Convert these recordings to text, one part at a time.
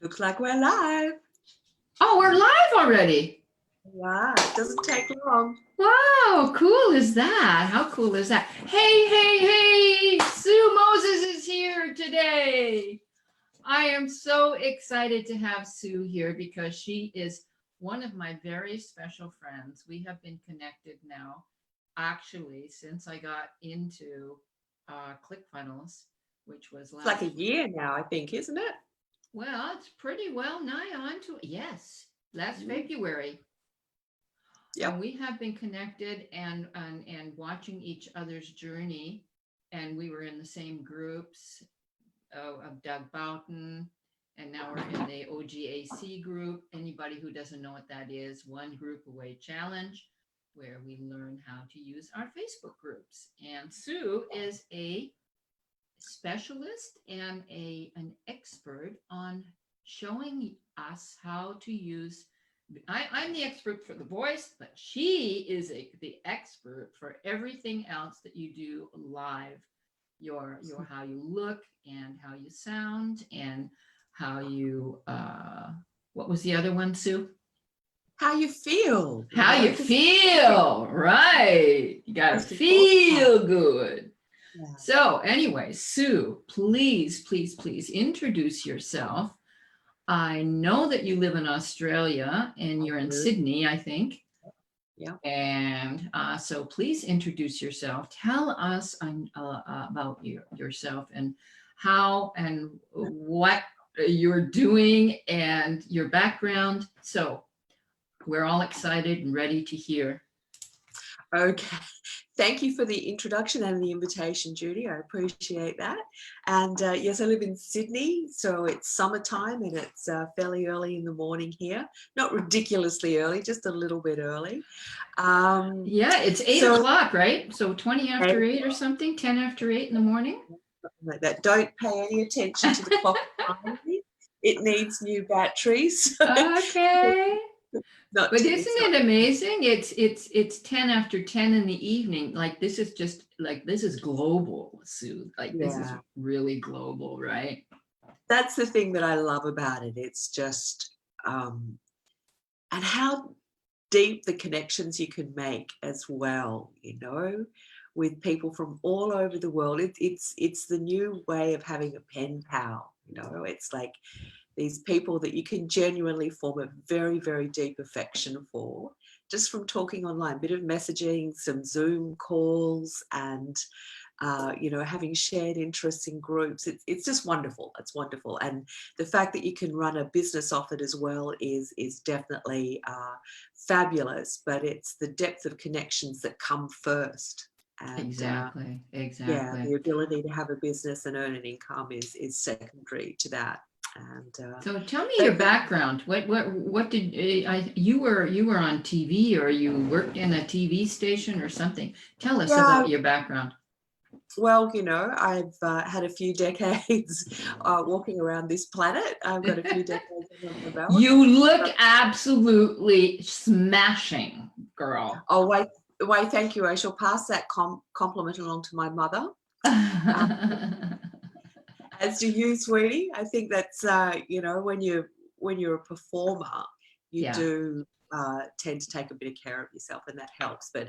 Looks like we're live. Oh, we're live already. Wow, it doesn't take long. Wow, cool is that? How cool is that? Hey, Sue Moses is here today. I am so excited to have Sue here because she is one of my very special friends. We have been connected now, actually, since I got into ClickFunnels, which was It's like last. a year now, I think, isn't it? Well, it's pretty well nigh on to, yes, last February. Yep. And we have been connected and watching each other's journey. And we were in the same groups of Doug Boughton, and now we're in the OGAC group. Anybody who doesn't know what that is, One Group Away Challenge, where we learn how to use our Facebook groups. And Sue is a specialist and an expert on showing us how to use. I'm the expert for the voice, but she is the expert for everything else that you do live. Your how you look and how you sound and how you what was the other one, Sue? How you feel. How you feel, right? You gotta feel good. Yeah. So anyway, Sue, please introduce yourself. I know that you live in Australia and you're in Sydney, I think. Yeah. And so please introduce yourself. Tell us about yourself and how and what you're doing and your background. So we're all excited and ready to hear. Okay. Thank you for the introduction and the invitation, Judy. I appreciate that. And yes, I live in Sydney, so it's summertime and it's fairly early in the morning here. Not ridiculously early, just a little bit early. Yeah, it's 8 o'clock, right? So 20 after 8 or something, 10 after 8 in the morning? Like that. Don't pay any attention to the clock. It needs new batteries. Okay. But isn't it amazing? It's 10 after 10 in the evening. Like this is just like this is global, Sue. Like this is really global, right? That's the thing that I love about it. It's just and how deep the connections you can make as well, you know, with people from all over the world. It's the new way of having a pen pal, you know. It's like these people that you can genuinely form a very, very deep affection for just from talking online, a bit of messaging, some Zoom calls, and you know, having shared interests in groups. It's just wonderful. It's wonderful. And the fact that you can run a business off it as well is definitely fabulous, but it's the depth of connections that come first. And, exactly. Yeah, the ability to have a business and earn an income is secondary to that. And so tell me your background. What did you were on TV, or you worked in a TV station or something? Tell us about your background. Well, you know, I've had a few decades walking around this planet. I've got a few decades under my belt. You look absolutely smashing, girl. Oh, wait, thank you. I shall pass that compliment along to my mother. As do you, sweetie. I think that's, you know, when you're a performer, you do tend to take a bit of care of yourself, and that helps. But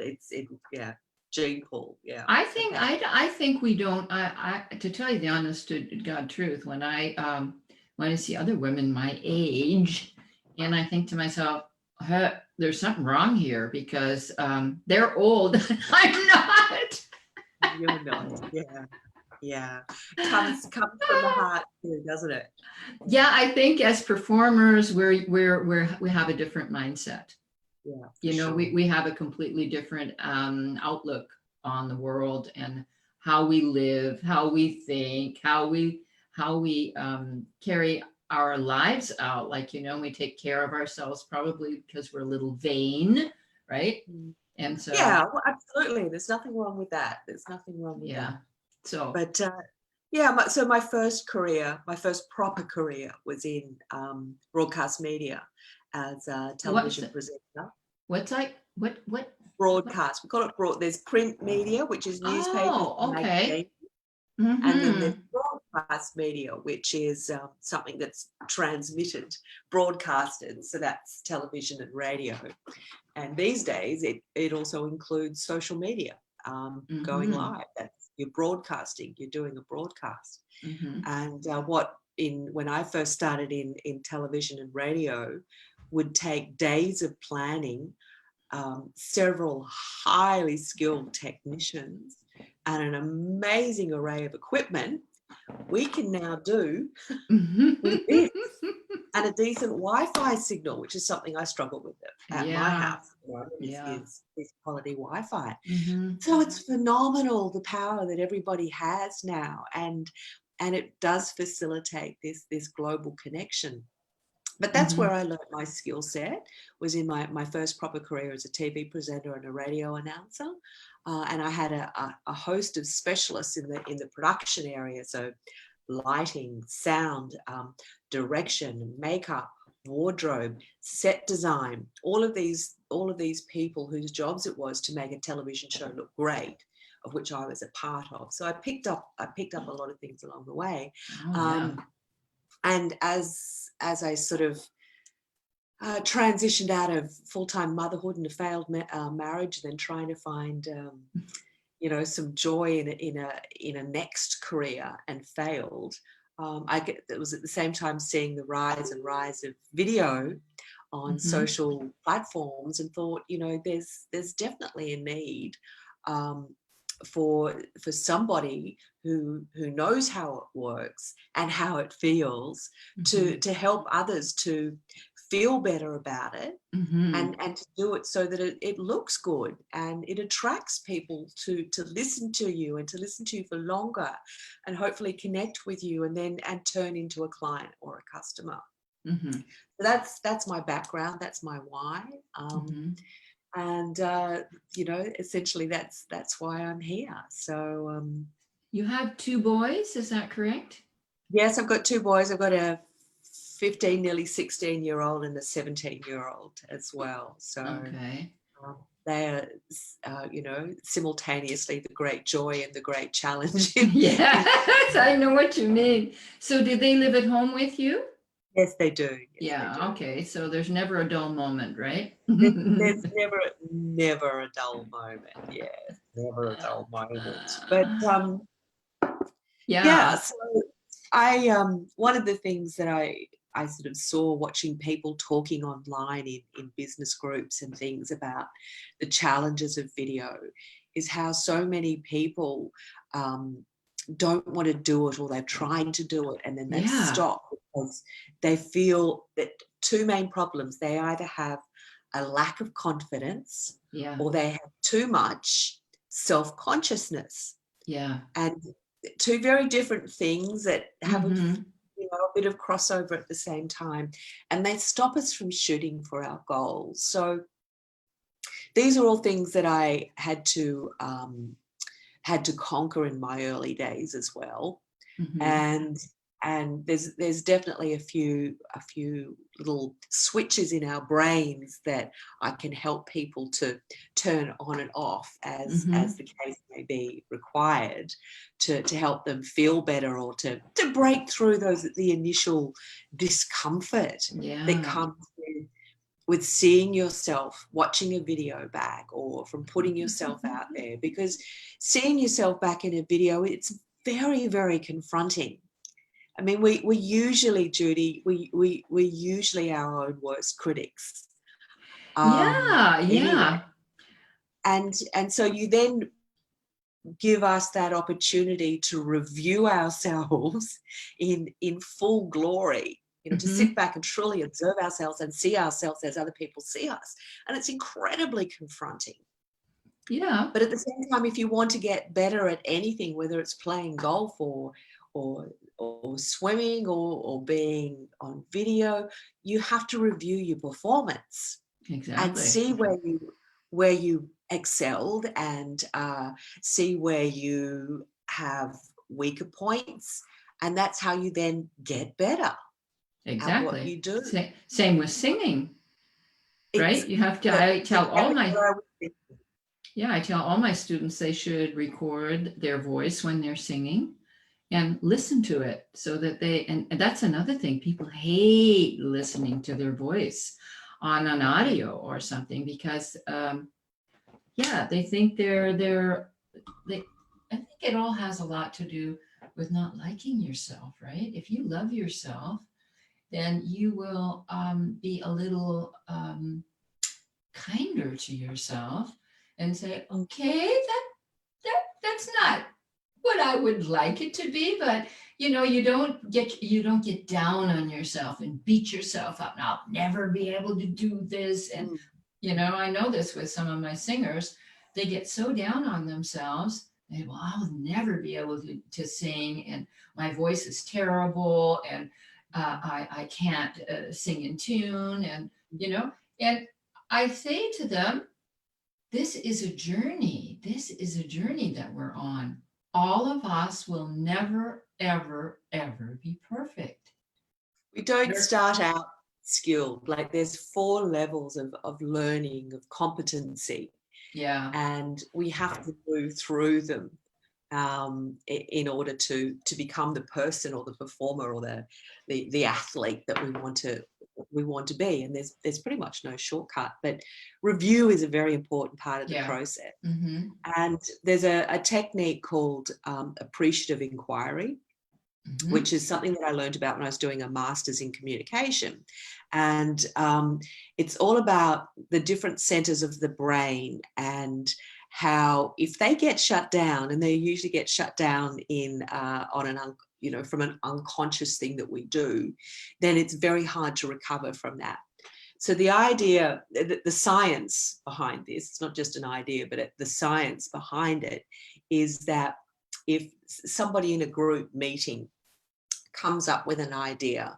gene pool. Yeah. I think we don't. I to tell you the honest to God truth, when I see other women my age, and I think to myself, there's something wrong here because they're old. I'm not. You're not. Yeah. Yeah, comes from the heart too, doesn't it? Yeah, I think as performers, we have a different mindset. Yeah, you know, we have a completely different outlook on the world and how we live, how we think, how we carry our lives out. Like, you know, we take care of ourselves probably because we're a little vain, right? And so yeah, well, absolutely. There's nothing wrong with that. There's nothing wrong with that. So, but so my first proper career was in broadcast media as a television presenter. What's like what broadcast? We call it there's print media, which is newspapers. Oh, okay. And then there's broadcast media, which is something that's transmitted, broadcasted. So that's television and radio. And these days, it also includes social media, going live. That's, you're broadcasting, you're doing a broadcast. And when I first started in television and radio, would take days of planning, several highly skilled technicians, and an amazing array of equipment. We can now do with this and a decent Wi-Fi signal, which is something I struggle with at my house. Is quality Wi-Fi. So it's phenomenal, the power that everybody has now, and it does facilitate this global connection. But that's where I learned my skill set, was in my first proper career as a TV presenter and a radio announcer. And I had a host of specialists in the production area, so lighting, sound, direction, makeup, wardrobe, set design, all of these people whose jobs it was to make a television show look great, of which I was a part of. So I picked up a lot of things along the way. And as I sort of transitioned out of full-time motherhood and a failed marriage, then trying to find some joy in a next career, and failed. It was at the same time seeing the rise of video on social platforms, and thought, there's definitely a need for somebody who knows how it works and how it feels, to help others to feel better about it, and to do it so that it looks good and it attracts people to listen to you, and to listen to you for longer, and hopefully connect with you, and turn into a client or a customer. So that's my background, that's my why. And essentially that's why I'm here. So you have 2 boys, is that correct? Yes, I've got 2 boys. I've got a 15, nearly 16-year-old, and a 17-year-old as well. So they're simultaneously the great joy and the great challenge. Yes, I know what you mean. So do they live at home with you? Yes, they do. Yes, they do. Okay. So there's never a dull moment, right? There's never a dull moment. Yes, never a dull moment. But so I one of the things that I sort of saw watching people talking online in business groups and things about the challenges of video, is how so many people don't want to do it, or they've tried to do it and then they stop, because they feel that 2 main problems. They either have a lack of confidence, or they have too much self-consciousness. And 2 very different things that have a bit of crossover at the same time, and they stop us from shooting for our goals. So these are all things that I had to conquer in my early days as well. And there's definitely a few little switches in our brains that I can help people to turn on and off as the case may be required, to help them feel better, or to break through the initial discomfort that comes with seeing yourself, watching a video back, or from putting yourself out there. Because seeing yourself back in a video, it's very, very confronting. I mean, we usually, Judy, we're usually our own worst critics. Anyway. And so you then give us that opportunity to review ourselves in full glory, to sit back and truly observe ourselves and see ourselves as other people see us. And it's incredibly confronting. But at the same time, if you want to get better at anything, whether it's playing golf or swimming or being on video, you have to review your performance and see where you excelled, and see where you have weaker points, and that's how you then get better at what you do. Same with singing, right? You have to. I tell all my students they should record their voice when they're singing, and listen to it so that they, and that's another thing, people hate listening to their voice on an audio or something because yeah, they think they, I think it all has a lot to do with not liking yourself, right? If you love yourself, then you will be a little kinder to yourself and say, okay, that's not what I would like it to be, but you don't get down on yourself and beat yourself up. And I'll never be able to do this. And Mm. I know this with some of my singers, they get so down on themselves. Well, I'll never be able to sing, and my voice is terrible, and I can't sing in tune, and and I say to them, this is a journey. This is a journey that we're on. All of us will never, ever, ever be perfect. We don't There- start out skilled. Like there's 4 levels of learning, of competency, Yeah, and we have to move through them in order to become the person or the performer or the athlete that we want to be. And there's pretty much no shortcut. But review is a very important part of the yeah. process. Mm-hmm. And there's a technique called appreciative inquiry, Mm-hmm. which is something that I learned about when I was doing a master's in communication. And it's all about the different centers of the brain and how if they get shut down, and they usually get shut down in from an unconscious thing that we do, then it's very hard to recover from that. So the idea, the science behind this, it's not just an idea, but the science behind it is that if somebody in a group meeting comes up with an idea,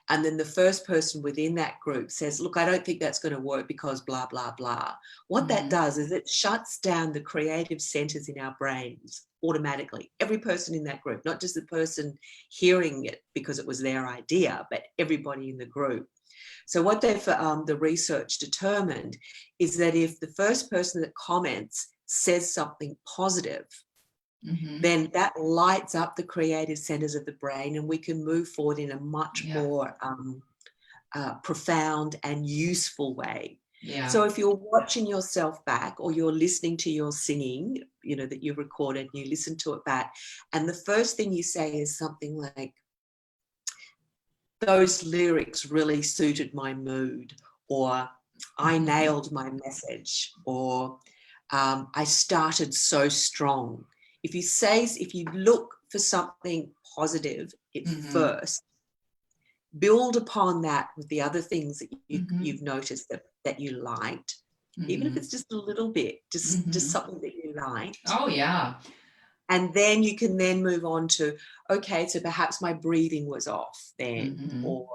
and then the first person within that group says, look, I don't think that's going to work because blah, blah, blah. What that does is it shuts down the creative centers in our brains automatically. Every person in that group, not just the person hearing it because it was their idea, but everybody in the group. So what the research determined is that if the first person that comments says something positive, Mm-hmm. then that lights up the creative centers of the brain, and we can move forward in a much more profound and useful way. Yeah. So if you're watching yourself back, or you're listening to your singing, that you recorded, you listen to it back, and the first thing you say is something like, those lyrics really suited my mood, or I nailed my message, or I started so strong. If you look for something positive at first, build upon that with the other things that you've noticed that you liked, even if it's just a little bit, just something that you liked. Oh, yeah. And then you can then move on to, okay, so perhaps my breathing was off then, or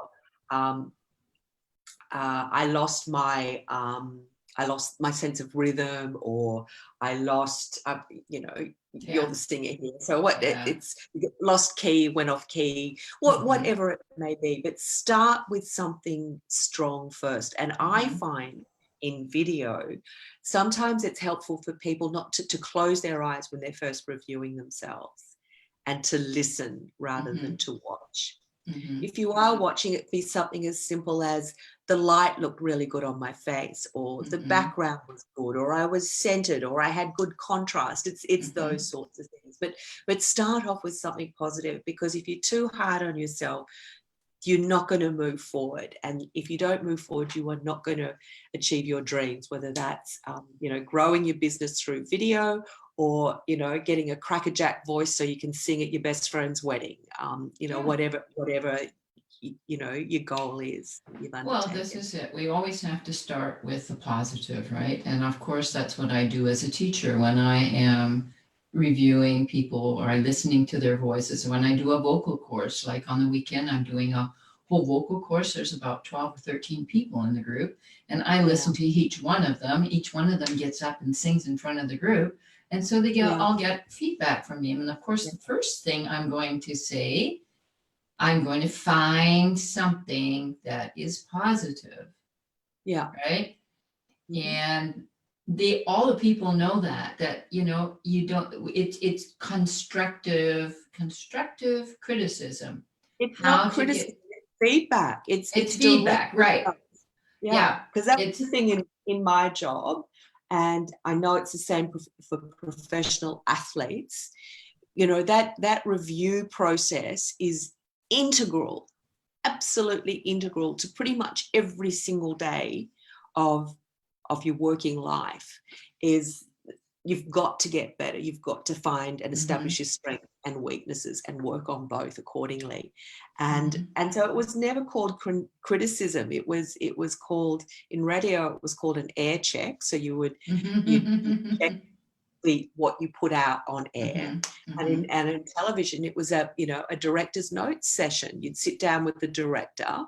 I lost my sense of rhythm, or I lost, you're the singer here. So it's lost key, went off key, whatever it may be. But start with something strong first. And I find in video, sometimes it's helpful for people not to close their eyes when they're first reviewing themselves, and to listen rather than to watch. If you are watching, it be something as simple as the light looked really good on my face, or the background was good, or I was centered, or I had good contrast. It's those sorts of things. But start off with something positive, because if you're too hard on yourself, you're not going to move forward. And if you don't move forward, you are not going to achieve your dreams, whether that's, growing your business through video, or, getting a crackerjack voice so you can sing at your best friend's wedding, whatever your goal is. Well, this is it. We always have to start with the positive, right? And of course, that's what I do as a teacher when I am reviewing people or listening to their voices. When I do a vocal course, like on the weekend, I'm doing a whole vocal course. There's about 12 or 13 people in the group, and I listen to each one of them. Each one of them gets up and sings in front of the group. And so all get feedback from me. And of course, the first thing I'm going to say, I'm going to find something that is positive. Yeah. Right. And all the people know that, you know, you don't, it's constructive criticism. It's How not to get, criticism, it's feedback. it's It's direct feedback, right? advice. Yeah, Yeah, because that's it's, the thing in my job, and I know it's the same for professional athletes. You know, that review process is integral, absolutely integral to pretty much every single day of your working life. Is you've got to get better. You've got to find and establish your strengths and weaknesses and work on both accordingly. And so it was never called criticism. It was called, in radio, it was called an air check. So you'd check what you put out on air. And in television, it was a director's notes session. You'd sit down with the director,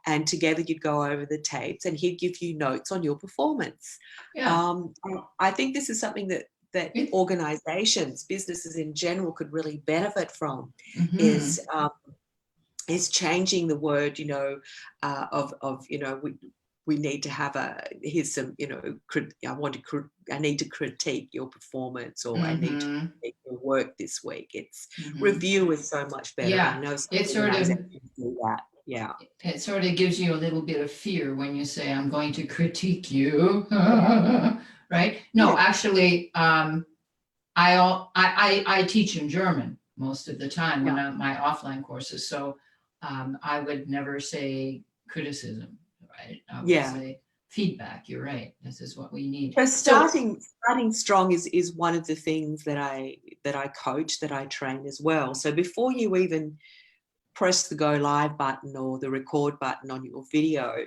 and together you'd go over the tapes, and he'd give you notes on your performance. yeah. I think this is something that organizations, businesses in general, could really benefit from, is changing the word, we need to have here's some, I need to critique your performance, or I need to critique your work this week. It's review is so much better. Yeah, I know some it sort of, organizations do that. Yeah. it sort of gives you a little bit of fear when you say, I'm going to critique you, right? No, actually, I teach in German most of the time when I'm my offline courses. So I would never say criticism, right? I would say feedback. You're right. This is what we need. So starting strong is one of the things that I coach, that I train as well. So before you even press the go live button or the record button on your video,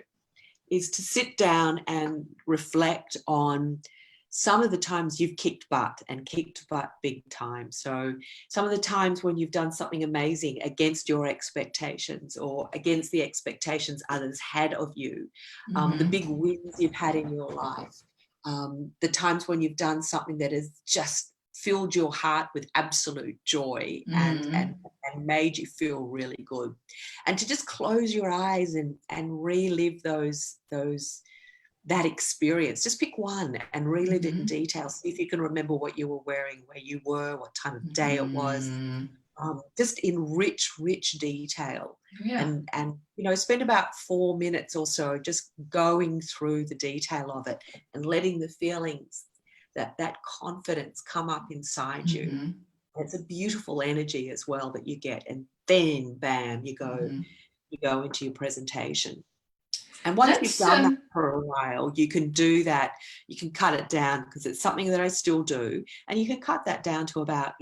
is to sit down and reflect on some of the times you've kicked butt, and kicked butt big time. So some of the times when you've done something amazing against your expectations, or against the expectations others had of you, the big wins you've had in your life, the times when you've done something that has just filled your heart with absolute joy and made you feel really good. And to just close your eyes and relive that experience. Just pick one and relive it in detail. See if you can remember what you were wearing, where you were, what time of day it was. Just in rich detail. And spend about 4 minutes or so just going through the detail of it, and letting the feelings, that confidence come up inside you. It's a beautiful energy as well that you get. And then bam, you go into your presentation. And once you've done that for a while, you can do that. You can cut it down, because it's something that I still do. And you can cut that down to about,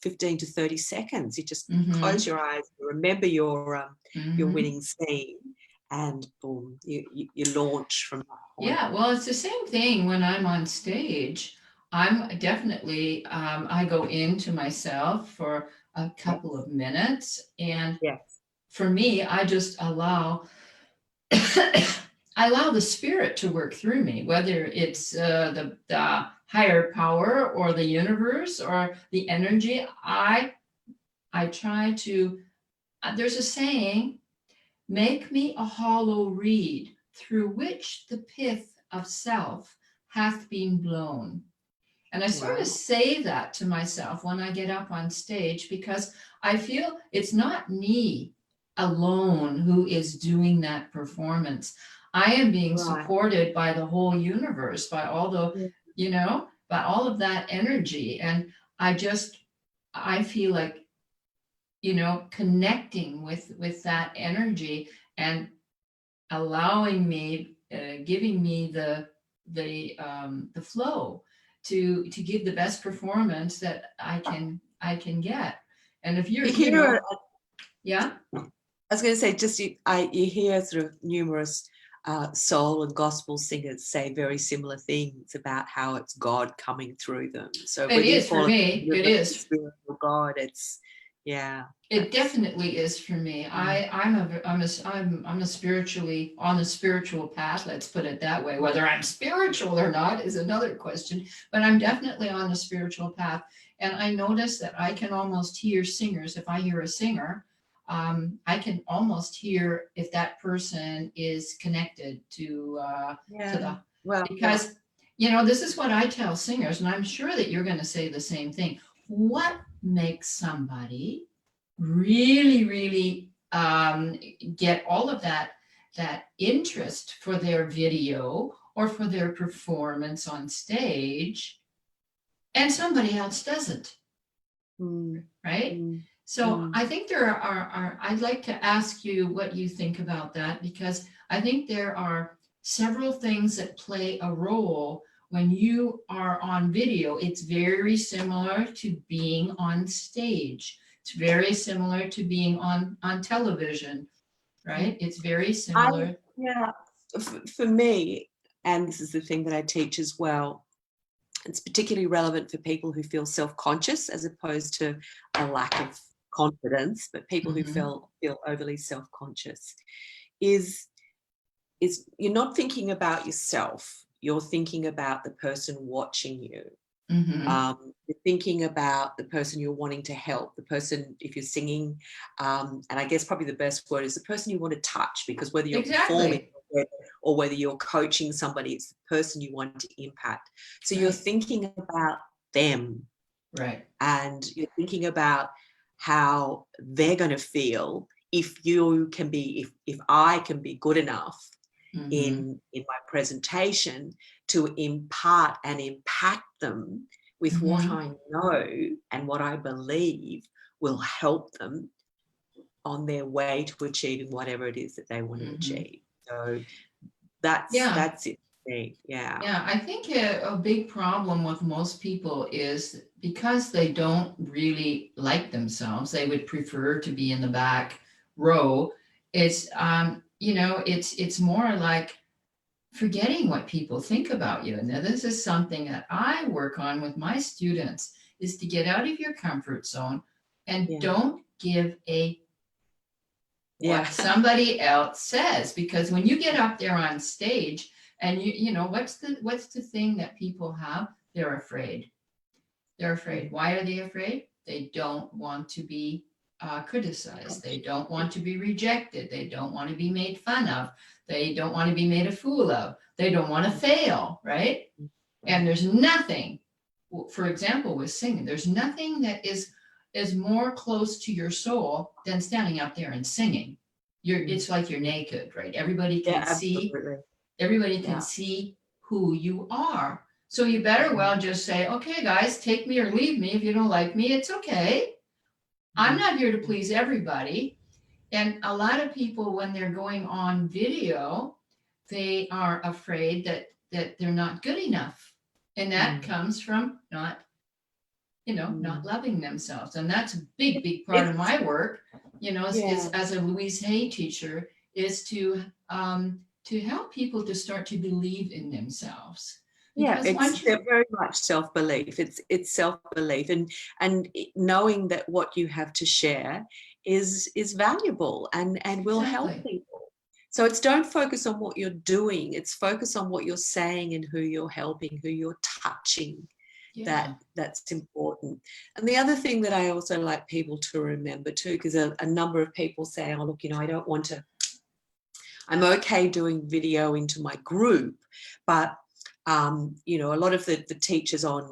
15 to 30 seconds. You just close your eyes, you remember your winning scene, and boom, you launch from that point. Yeah, well, it's the same thing when I'm on stage. I'm definitely, I go into myself for a couple of minutes. And for me, I just allow the spirit to work through me, whether it's the higher power or the universe or the energy. I try to, there's a saying, make me a hollow reed through which the pith of self hath been blown. And I sort of say that to myself when I get up on stage, because I feel it's not me alone who is doing that performance. I am being supported by the whole universe, by all the, by all of that energy. And I feel like, connecting with that energy and allowing me, giving me the flow to give the best performance that I can get. And if you're, yeah. I was going to say, just you hear sort of numerous soul and gospel singers say very similar things about how it's God coming through them. So it is for me. It is spiritual God. It's It definitely is for me. I'm a spiritually on the spiritual path. Let's put it that way. Whether I'm spiritual or not is another question, but I'm definitely on the spiritual path. And I notice that I can almost hear singers. If I hear a singer, I can almost hear if that person is connected to the, because You know, this is what I tell singers, and I'm sure that you're going to say the same thing. What makes somebody really, really get all of that interest for their video or for their performance on stage, and somebody else doesn't, Mm, right? mm, So mm. I think there are, I'd like to ask you what you think about that, because I think there are several things that play a role when you are on video. It's very similar to being on stage. It's very similar to being on television, right? It's very I similar. Yeah, for me, and this is the thing that I teach as well, it's particularly relevant for people who feel self-conscious as opposed to a lack of confidence, but people who Mhm, feel overly self-conscious, is you're not thinking about yourself, you're thinking about the person watching you. mhm. You're thinking about the person you're wanting to help, the person, if you're singing, and I guess probably the best word is the person you want to touch, because whether you're performing Exactly. or whether you're coaching somebody, it's the person you want to impact. So you're Right, thinking about them, right. and you're thinking about how they're going to feel if you can be, if I can be good enough Mhm, in my presentation to impart and impact them with what mhm, I know and what I believe will help them on their way to achieving whatever it is that they want to mhm. achieve. So Yeah. that's it for me. Yeah. Yeah, I think a big problem with most people is because they don't really like themselves, they would prefer to be in the back row. It's it's more like forgetting what people think about you. And now this is something that I work on with my students, is to get out of your comfort zone and Yeah. don't give a Yeah. what somebody else says, because when you get up there on stage and what's the thing that people have, they're afraid. They're afraid. Why are they afraid? They don't want to be criticized. They don't want to be rejected. They don't want to be made fun of. They don't want to be made a fool of. They don't want to fail, right? And there's nothing, for example, with singing, there's nothing that is more close to your soul than standing up there and singing. It's like you're naked, right? Everybody Yeah, can see, absolutely. everybody can Yeah. see who you are. So you better well just say, okay, guys, take me or leave me. If you don't like me, it's okay. I'm not here to please everybody. And a lot of people, when they're going on video, they are afraid that they're not good enough. And that Mm, comes from not mm. loving themselves. And that's a big, big part of It's my work, is Yeah. as a Louise Hay teacher, is to help people to start to believe in themselves. Yeah, Because once they're you very much self-belief. It's self-belief, and knowing that what you have to share is valuable and will help exactly. people. So it's don't focus on what you're doing. It's focus on what you're saying and who you're helping, who you're touching. Yeah. That's important. And the other thing that I also like people to remember too, because a number of people say, "Oh, look, I don't want to. I'm okay doing video into my group, but a lot of the teachers on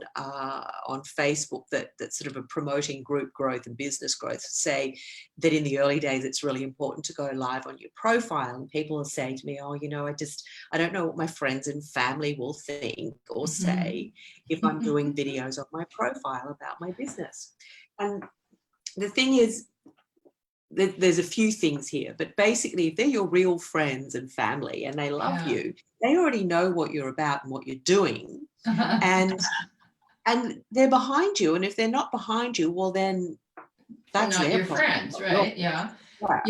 Facebook that sort of are promoting group growth and business growth say that in the early days it's really important to go live on your profile. And people are saying to me, "Oh, I don't know what my friends and family will think or Mhm. say if I'm doing videos on my profile about my business." And the thing is, there's a few things here, but basically, if they're your real friends and family and they love Yeah. you, they already know what you're about and what you're doing, and they're behind you. And if they're not behind you, well, then They're that's not their your problem, friends, not your right? Yeah.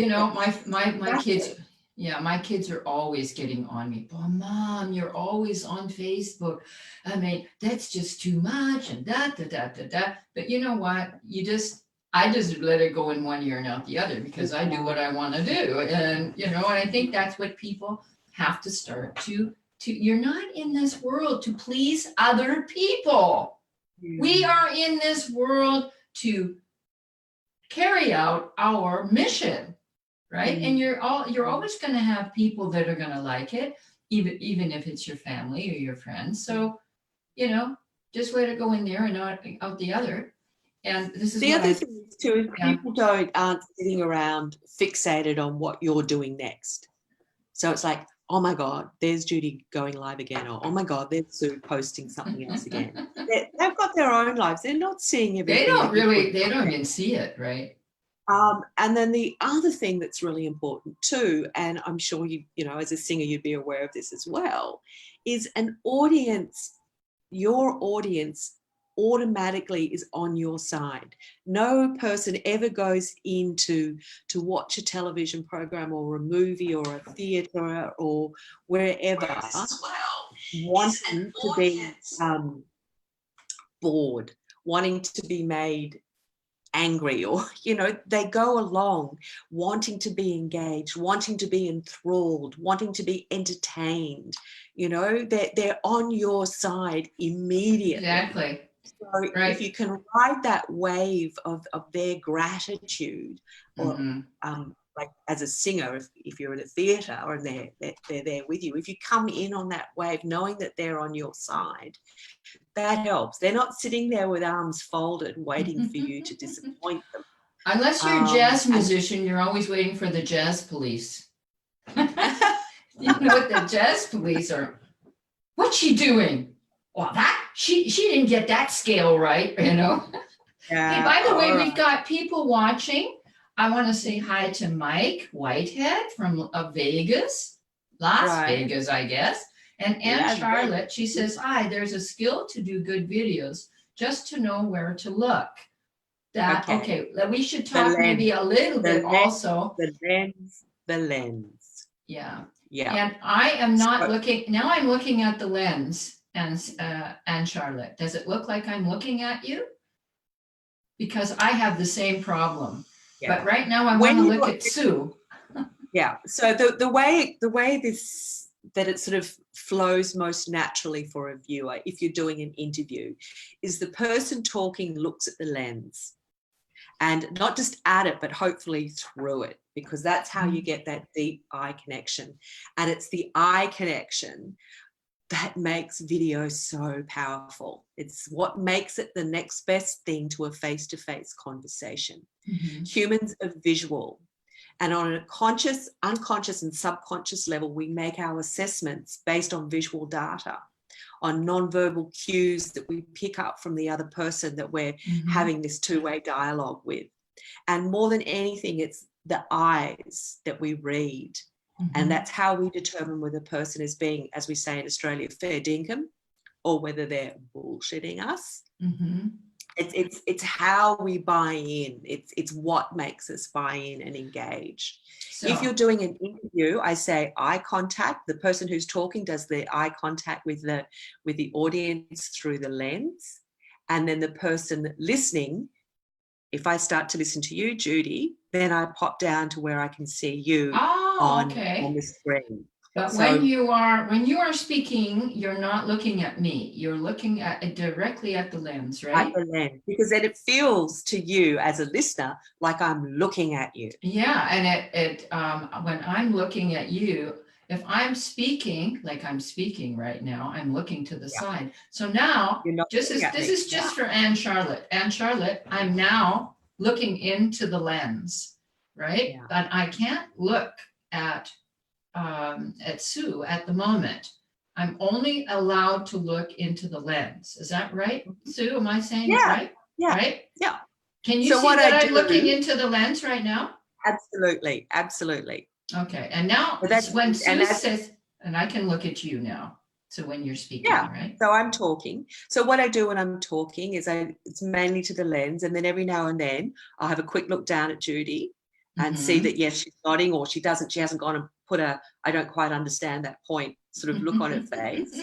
problem. My kids, Exactly. yeah, my kids are always getting on me. Oh, mom, you're always on Facebook. I mean, that's just too much and da. But you know what? I just let it go in one ear and out the other, because I do what I want to do. And I think that's what people have to start you're not in this world to please other people. We Yeah. are in this world to carry out our mission, right? And Mm, you're mm, always going to have people that are going to like it, even if it's your family or your friends. mm, So you know, just let it go in there and not out the other. And this is The what other I, thing is too, is yeah, people aren't sitting around fixated on what you're doing next. So it's like, oh my God, there's Judy going live again, or oh my God, there's Sue posting something else again. They've got their own lives. They're not seeing they everything don't that you really, put they out don't there. even see it, right? And then the other thing that's really important too, and I'm sure you know, as a singer, you'd be aware of this as well, is an audience, your audience automatically is on your side. No person ever goes in to watch a television program or a movie or a theatre or wherever wanting to be bored, wanting to be made angry, or you know, they go along wanting to be engaged, wanting to be enthralled, wanting to be entertained. You know, they're on your side immediately. Exactly. So Right. if you can ride that wave of their gratitude, or like as a singer, if you're in a theatre or they're there with you, if you come in on that wave knowing that they're on your side, that helps. They're not sitting there with arms folded waiting for you to disappoint them. Unless you're a jazz musician, you're always waiting for the jazz police. You know what the jazz police are? What's she doing? Well, that she didn't get that scale right, you know. Yeah, hey, by the way, all we've right. got people watching. I want to say hi to Mike Whitehead from Vegas, Las Vegas, I guess. And Ann Las Charlotte, Vegas. she says, hi, there's a skill to do good videos, just to know where to look. That, okay, we should talk maybe a little bit also. The lens. Yeah. Yeah. And I am not looking, now I'm looking at the lens, and Charlotte, does it look like I'm looking at you? Because I have the same problem. Yeah. But right now I want to look at Sue. Yeah. So the way this, that it sort of flows most naturally for a viewer, if you're doing an interview, is the person talking looks at the lens, and not just at it, but hopefully through it, because that's how you get that deep eye connection. And it's the eye connection that makes video so powerful. It's what makes it the next best thing to a face-to-face conversation. Mm-hmm. Humans are visual. And on a conscious, unconscious, and subconscious level, we make our assessments based on visual data, on nonverbal cues that we pick up from the other person that we're having this two-way dialogue with. And more than anything, it's the eyes that we read. And that's how we determine whether a person is being, as we say in Australia, fair dinkum, or whether they're bullshitting us. It's how we buy in. It's what makes us buy in and engage. So, if you're doing an interview, I say eye contact. The person who's talking does the eye contact with the audience through the lens, and then the person listening, if I start to listen to you, Judy, then I pop down to where I can see you on the screen. But so, when you are speaking, you're not looking at me. You're looking at directly at the lens, right? At the lens, because then it feels to you as a listener like I'm looking at you. Yeah, and when I'm looking at you, if I'm speaking like I'm speaking right now, I'm looking to the side. So now, this is just for Ann Charlotte. Ann Charlotte, I'm now looking into the lens, right? Yeah. But I can't look at Sue at the moment. I'm only allowed to look into the lens. Is that right, Sue? Am I saying it right? Yeah. Right? Yeah. Can you see that I'm looking into the lens right now? Absolutely. Absolutely. Okay. And now when Sue says, and I can look at you now. So when you're speaking, right? So I'm talking. So what I do when I'm talking is it's mainly to the lens, and then every now and then I'll have a quick look down at Judy and see that, yes, she's nodding, or she hasn't gone and put I don't quite understand that point sort of look on her face.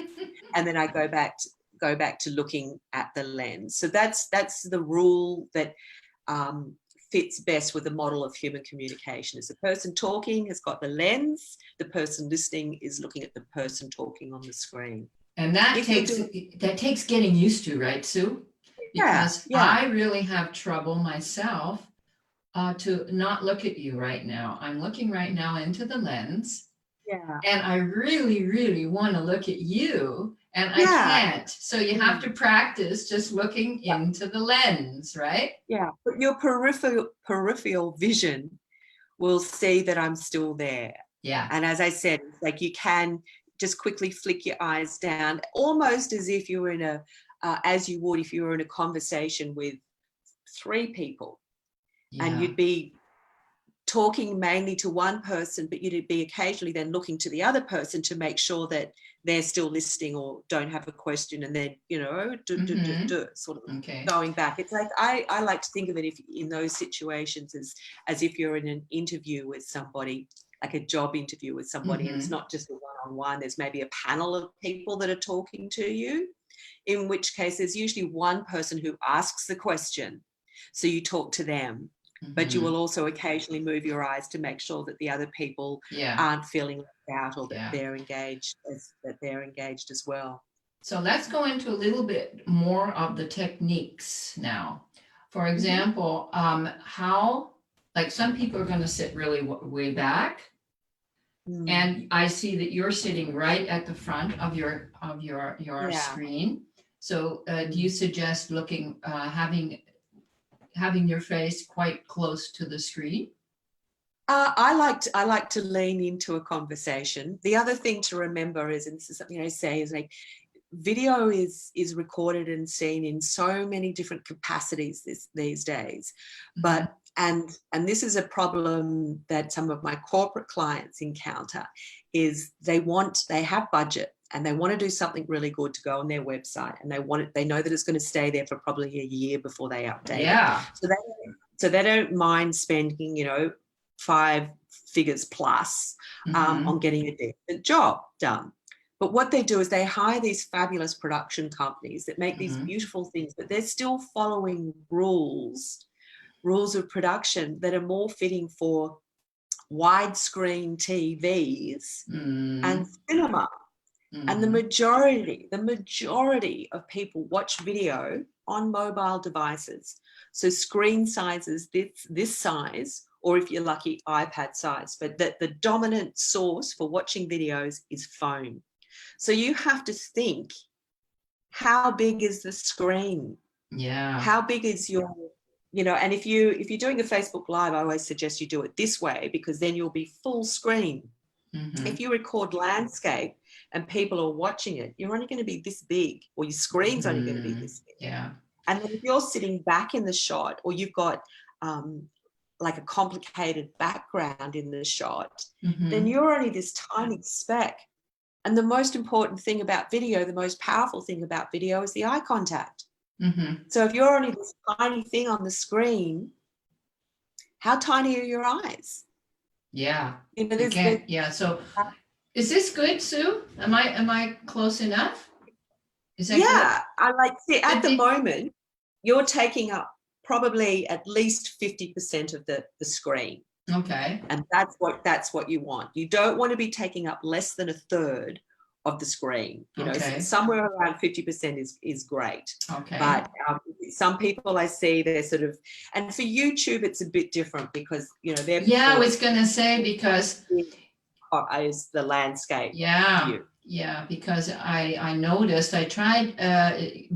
And then I go back to looking at the lens. So that's the rule that fits best with the model of human communication. Is the person talking has got the lens, the person listening is looking at the person talking on the screen. And that takes getting used to, right, Sue? Because I really have trouble myself to not look at you right now. I'm looking right now into the lens. Yeah. And I really, really want to look at you and I Yeah. can't. So you have to practice just looking into the lens, right? Yeah, but your peripheral vision will see that I'm still there. Yeah. And as I said, it's like you can just quickly flick your eyes down, almost as if you were in a, as you would if you were in a conversation with 3 people, and Yeah. you'd be talking mainly to one person, but you'd be occasionally then looking to the other person to make sure that they're still listening or don't have a question, and then, you know, sort of Okay. going back. It's like I like to think of it if in those situations as if you're in an interview with somebody, like a job interview with somebody, and it's not just a one-on-one. There's maybe a panel of people that are talking to you, in which case there's usually one person who asks the question, so you talk to them. But you will also occasionally move your eyes to make sure that the other people Yeah. aren't feeling left out, or that Yeah. they're engaged as well. So let's go into a little bit more of the techniques now. For example, how, like some people are going to sit really way back, and I see that you're sitting right at the front of your Yeah. screen. So do you suggest looking, having your face quite close to the screen? I like to lean into a conversation. The other thing to remember is, and this is something I say, is like video is recorded and seen in so many different capacities these days. But and this is a problem that some of my corporate clients encounter, is they have budget and they want to do something really good to go on their website, and they know that it's going to stay there for probably a year before they update it. So they don't mind spending, you know, 5 figures plus on getting a decent job done. But what they do is they hire these fabulous production companies that make these beautiful things, but they're still following rules of production that are more fitting for widescreen TVs and cinema. And the majority of people watch video on mobile devices. So screen sizes this size, or if you're lucky, iPad size, but the dominant source for watching videos is phone. So you have to think, how big is the screen? Yeah. How big is your, you know, and if you're doing a Facebook Live, I always suggest you do it this way, because then you'll be full screen. If you record landscape and people are watching it, you're only going to be this big, or your screen's only going to be this big. Yeah. And then if you're sitting back in the shot, or you've got like a complicated background in the shot, then you're only this tiny speck. And the most important thing about video, the most powerful thing about video, is the eye contact. So if you're only this tiny thing on the screen, how tiny are your eyes? Yeah. You know, Yeah. So is this good, Sue? Am I close enough? Is that good? I like, see, at the moment, you're taking up probably at least 50% of the screen. Okay. And that's what you want. You don't want to be taking up less than a third of the screen. You know, somewhere around 50% is great. Okay. But some people I see, they're sort of, and for YouTube it's a bit different, because, you know, they're, I was gonna say, because is the landscape view. Yeah, because I noticed, I tried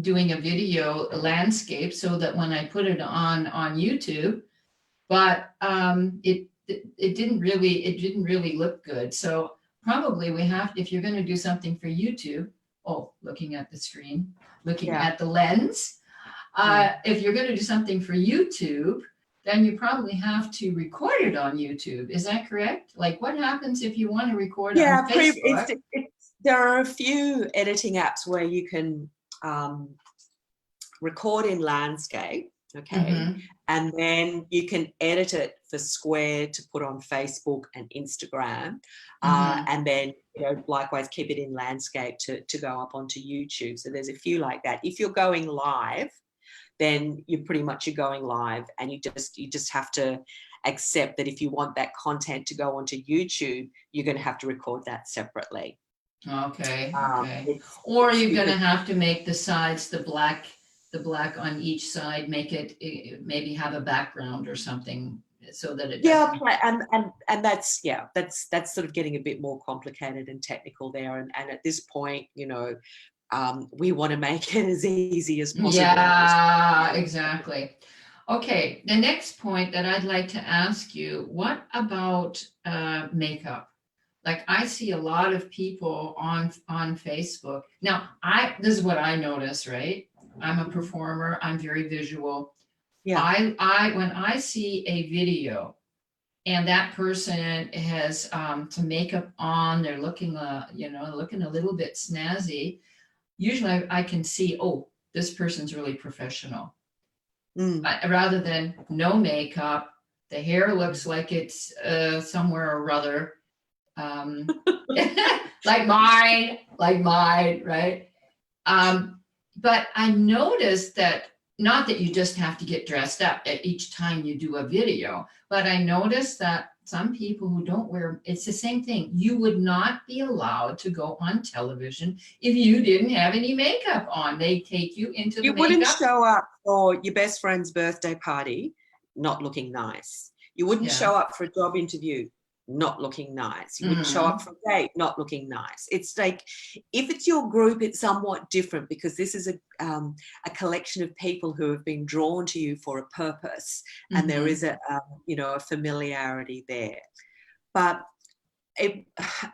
doing a video landscape so that when I put it on YouTube, but it didn't really look good. So probably we have, if you're going to do something for YouTube, looking at the screen, looking at the lens, if you're going to do something for YouTube, then you probably have to record it on YouTube. Is that correct? Like, what happens if you want to record on Facebook? There are a few editing apps where you can record in landscape, okay, and then you can edit it for Square to put on Facebook and Instagram, and then, you know, likewise keep it in landscape to go up onto YouTube. So there's a few like that. If you're going live, then you're going live, and you just have to accept that if you want that content to go onto YouTube, you're going to have to record that separately. Okay. Or you're going to have to make the sides, the black on each side, make it maybe have a background or something, so that it doesn't... and that's sort of getting a bit more complicated and technical there, and at this point, you know, we want to make it as easy as possible. Yeah, exactly. Okay, the next point that I'd like to ask you, what about makeup? Like I see a lot of people on Facebook. Now, this is what I notice, right? I'm a performer, I'm very visual. Yeah. I when I see a video and that person has some makeup on, they're looking looking a little bit snazzy. Usually I can see, oh, this person's really professional. Rather than no makeup, the hair looks like it's somewhere or other. Like mine, right? But I noticed that, not that you just have to get dressed up at each time you do a video, but I noticed that some people who don't wear, it's the same thing. You would not be allowed to go on television if you didn't have any makeup on. They take you into the You wouldn't makeup. show up for your best friend's birthday party not looking nice. You wouldn't show up for a job interview not looking nice. You wouldn't show up for a date not looking nice. It's like, if it's your group, it's somewhat different, because this is a collection of people who have been drawn to you for a purpose, and there is a familiarity there. But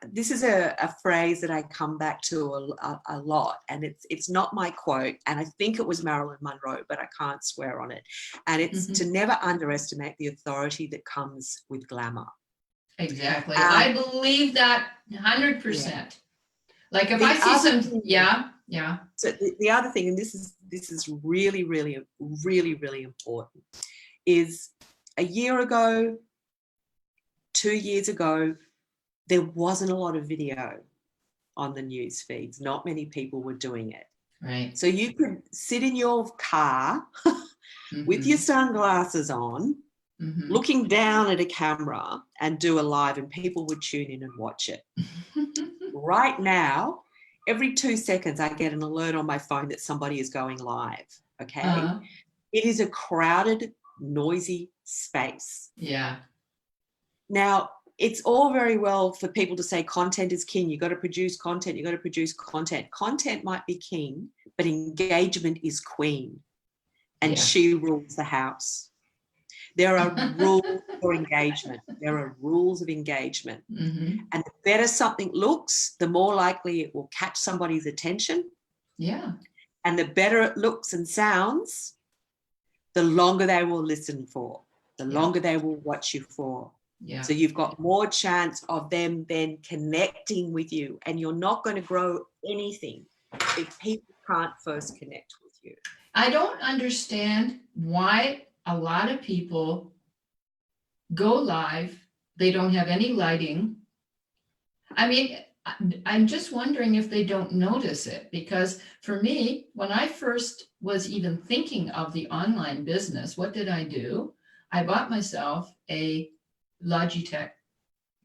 this is a phrase that I come back to a lot, and it's not my quote, and I think it was Marilyn Monroe, but I can't swear on it. And it's to never underestimate the authority that comes with glamour. Exactly. I believe that 100%. Yeah. Like if I see some, yeah. So the other thing, and this is really, really, really, really important, is a year ago, 2 years ago, there wasn't a lot of video on the news feeds. Not many people were doing it. Right. So you could sit in your car with your sunglasses on, looking down at a camera and do a live, and people would tune in and watch it. Right now, every 2 seconds, I get an alert on my phone that somebody is going live. Okay. It is a crowded, noisy space. Yeah. Now, it's all very well for people to say content is king. You've got to produce content. You've got to produce content. Content might be king, but engagement is queen. And she rules the house. There are rules for engagement. There are rules of engagement. And the better something looks, the more likely it will catch somebody's attention. Yeah. And the better it looks and sounds, the longer they will listen for, the longer they will watch you for. Yeah. So you've got more chance of them then connecting with you, and you're not going to grow anything if people can't first connect with you. I don't understand why a lot of people go live. They don't have any lighting. I mean, I'm just wondering if they don't notice it, because for me, when I first was even thinking of the online business, what did I do? I bought myself a Logitech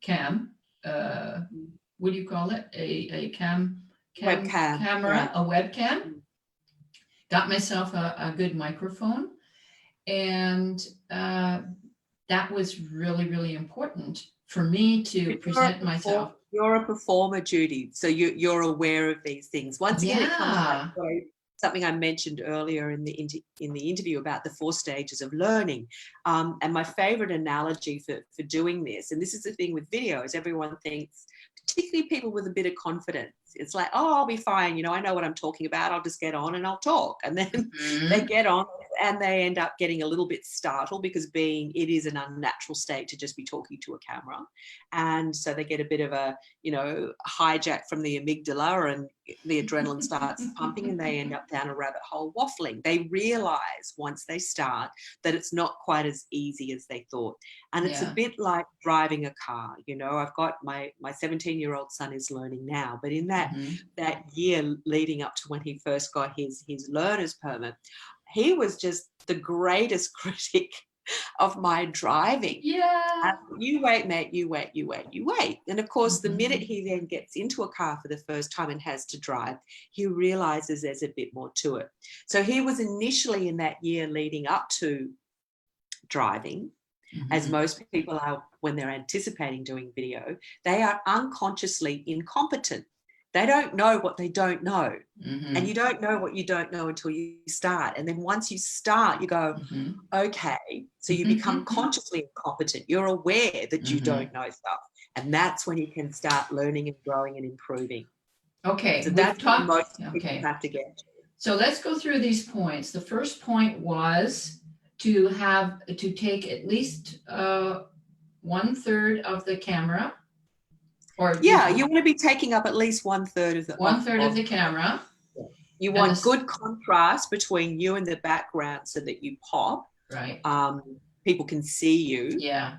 cam. What do you call it? A Webcam. Camera, a webcam. Got myself a good microphone. And that was really, really important for me to present myself. You're a performer, Judy, so you're aware of these things. Once again, it comes back to something I mentioned earlier in the interview about the 4 stages of learning. And my favorite analogy for doing this, and this is the thing with videos, everyone thinks, particularly people with a bit of confidence, it's like, oh, I'll be fine. I know what I'm talking about. I'll just get on and I'll talk. And then they get on and they end up getting a little bit startled, because it is an unnatural state to just be talking to a camera. And so they get a bit of a, hijack from the amygdala, and the adrenaline starts pumping, and they end up down a rabbit hole waffling. They realize once they start that it's not quite as easy as they thought. And it's a bit like driving a car. I've got my 17-year-old son is learning now, but in that year leading up to when he first got his learner's permit, he was just the greatest critic of my driving. You wait, mate, you wait. And of course, the minute he then gets into a car for the first time and has to drive, he realizes there's a bit more to it. So he was initially, in that year leading up to driving, as most people are when they're anticipating doing video, they are unconsciously incompetent. they don't know what they don't know. Mhm. And you don't know what you don't know until you start. And then once you start, you go, Mhm. okay. So you become Mhm. consciously incompetent. You're aware that you Mhm. don't know stuff. And that's when you can start learning and growing and improving. Okay, So we've that's what talked. most people Okay, have to get to. so let's go through these points. The first point was to take at least 1/3 of the camera, or Yeah, you want to be taking up at least 1/3 of the 1/3 of the camera. You And want good contrast between you and the background so that you pop. Right. People can see you. Yeah.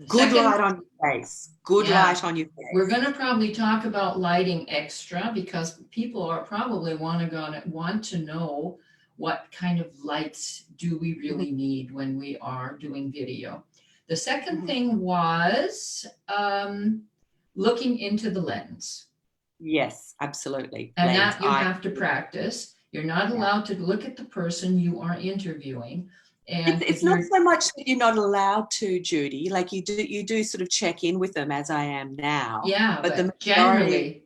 Good Second, light on your face. Good Yeah. light on your face. We're going to probably talk about lighting extra because people are probably want to know what kind of lights do we really need when we are doing video. The second thing was looking into the lens. Yes, absolutely. And Lens, that you have to practice. You're not allowed to look at the person you are interviewing. And it's not so much that you're not allowed to, Judy. Like you do sort of check in with them, as I am now. Yeah, but the generally